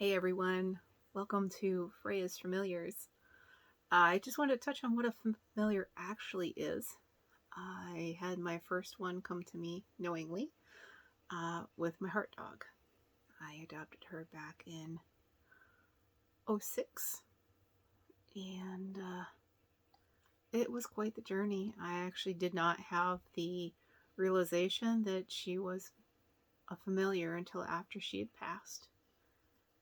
Hey everyone, welcome to Freya's Familiars. I just wanted to touch on what a familiar actually is. I had my first one come to me knowingly with my heart dog. I adopted her back in '06, and it was quite the journey. I actually did not have the realization that she was a familiar until after she had passed.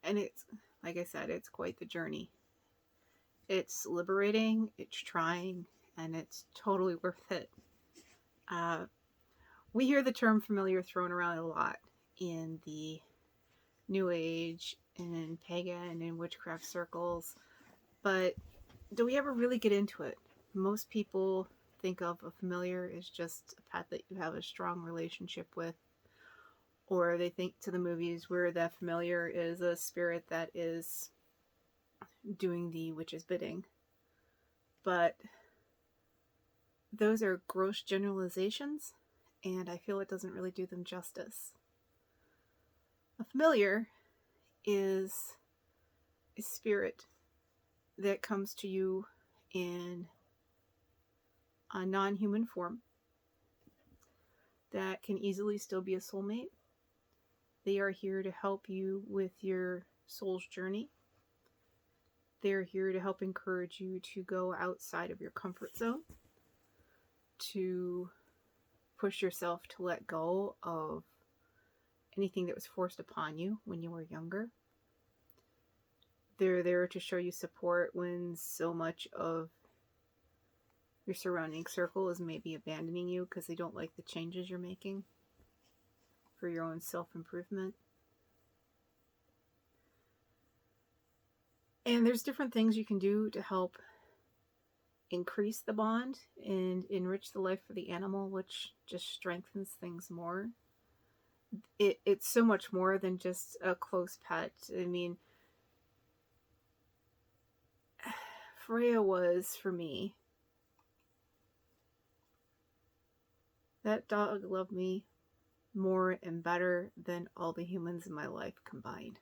And it's, like I said, it's quite the journey. It's liberating, it's trying, and it's totally worth it. We hear the term familiar thrown around a lot in the New Age and in pagan and in witchcraft circles, but do we ever really get into it? Most people think of a familiar as just a pet that you have a strong relationship with, or they think to the movies where that familiar is a spirit that is doing the witch's bidding. But those are gross generalizations, and I feel it doesn't really do them justice. A familiar is a spirit that comes to you in a non-human form that can easily still be a soulmate. They are here to help you with your soul's journey. They're here to help encourage you to go outside of your comfort zone, to push yourself to let go of anything that was forced upon you when you were younger. They're there to show you support when so much of your surrounding circle is maybe abandoning you because they don't like the changes you're making for your own self-improvement. And there's different things you can do to help increase the bond and enrich the life of the animal, which just strengthens things more. It's so much more than just a close pet. I mean, Freya was, for me, that dog loved me more and better than all the humans in my life combined.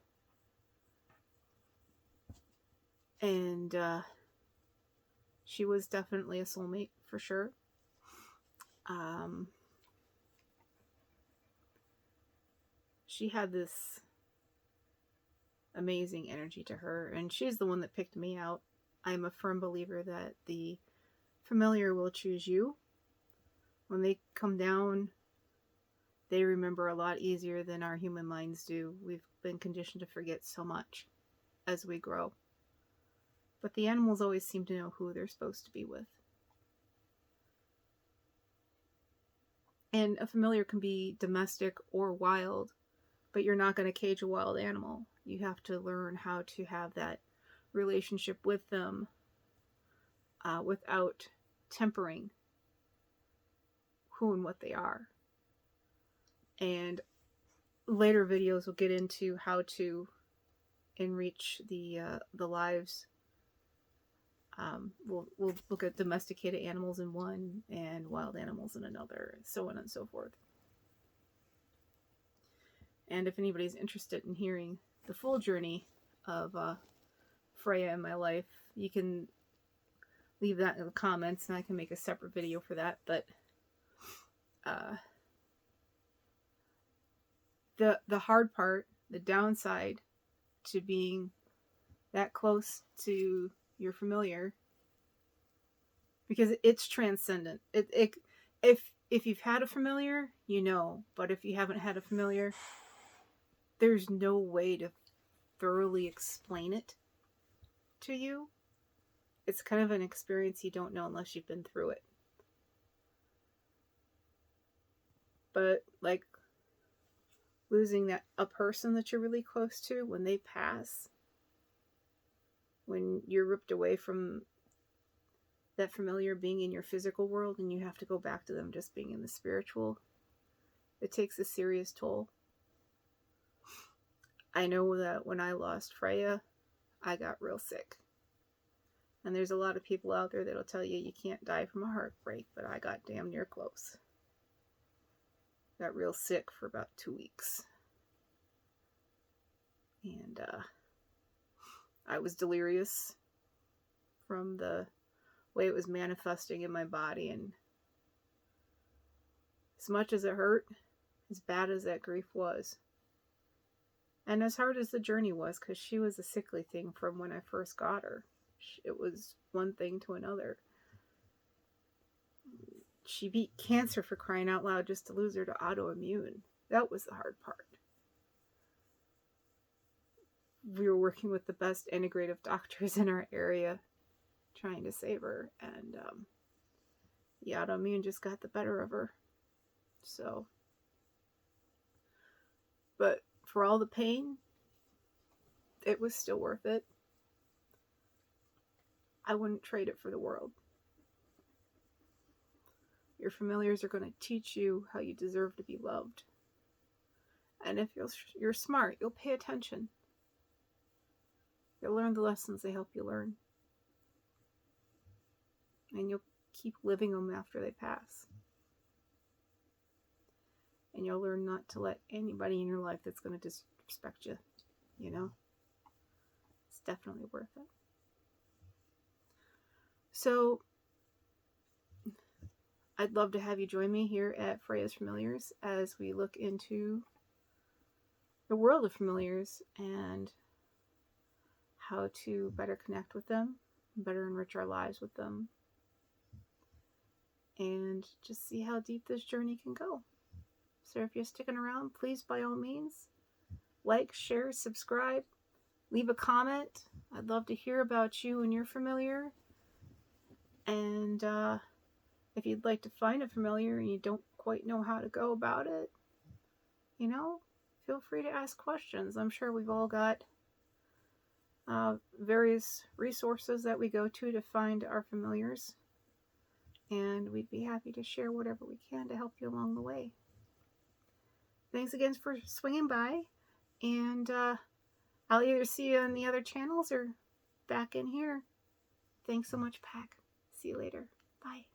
And she was definitely a soulmate for sure. She had this amazing energy to her, and she's the one that picked me out. I'm a firm believer that the familiar will choose you. When they come down, they remember a lot easier than our human minds do. We've been conditioned to forget so much as we grow. But the animals always seem to know who they're supposed to be with. And a familiar can be domestic or wild, but you're not going to cage a wild animal. You have to learn how to have that relationship with them without tempering who and what they are. And later videos will get into how to enrich the lives. We'll look at domesticated animals in one and wild animals in another, and so on and so forth. And if anybody's interested in hearing the full journey of Freya in my life, you can leave that in the comments and I can make a separate video for that. But the hard part, the downside to being that close to your familiar, because it's transcendent. If you've had a familiar, you know, but if you haven't had a familiar, there's no way to thoroughly explain it to you. It's kind of an experience you don't know unless you've been through it. But like losing a person that you're really close to, when they pass, when you're ripped away from that familiar being in your physical world and you have to go back to them just being in the spiritual, it takes a serious toll. I know that when I lost Freya, I got real sick. And there's a lot of people out there that'll tell you can't die from a heartbreak, but I got damn near close. Got real sick for about 2 weeks. And I was delirious from the way it was manifesting in my body. And as much as it hurt, as bad as that grief was, and as hard as the journey was, because she was a sickly thing from when I first got her. It was one thing to another. She beat cancer, for crying out loud, just to lose her to autoimmune. That was the hard part. We were working with the best integrative doctors in our area trying to save her, and the autoimmune just got the better of her. So, but for all the pain, it was still worth it. I wouldn't trade it for the world. Your familiars are going to teach you how you deserve to be loved. And if you're smart, you'll pay attention. You'll learn the lessons they help you learn. And you'll keep living them after they pass. And you'll learn not to let anybody in your life that's going to disrespect you, you know? It's definitely worth it. So, I'd love to have you join me here at Freya's Familiars as we look into the world of familiars and how to better connect with them, better enrich our lives with them, and just see how deep this journey can go. So if you're sticking around, please, by all means, like, share, subscribe, leave a comment. I'd love to hear about you and your familiar. And if you'd like to find a familiar and you don't quite know how to go about it, you know, feel free to ask questions. I'm sure we've all got various resources that we go to find our familiars. And we'd be happy to share whatever we can to help you along the way. Thanks again for swinging by. And I'll either see you on the other channels or back in here. Thanks so much, Pack. See you later. Bye.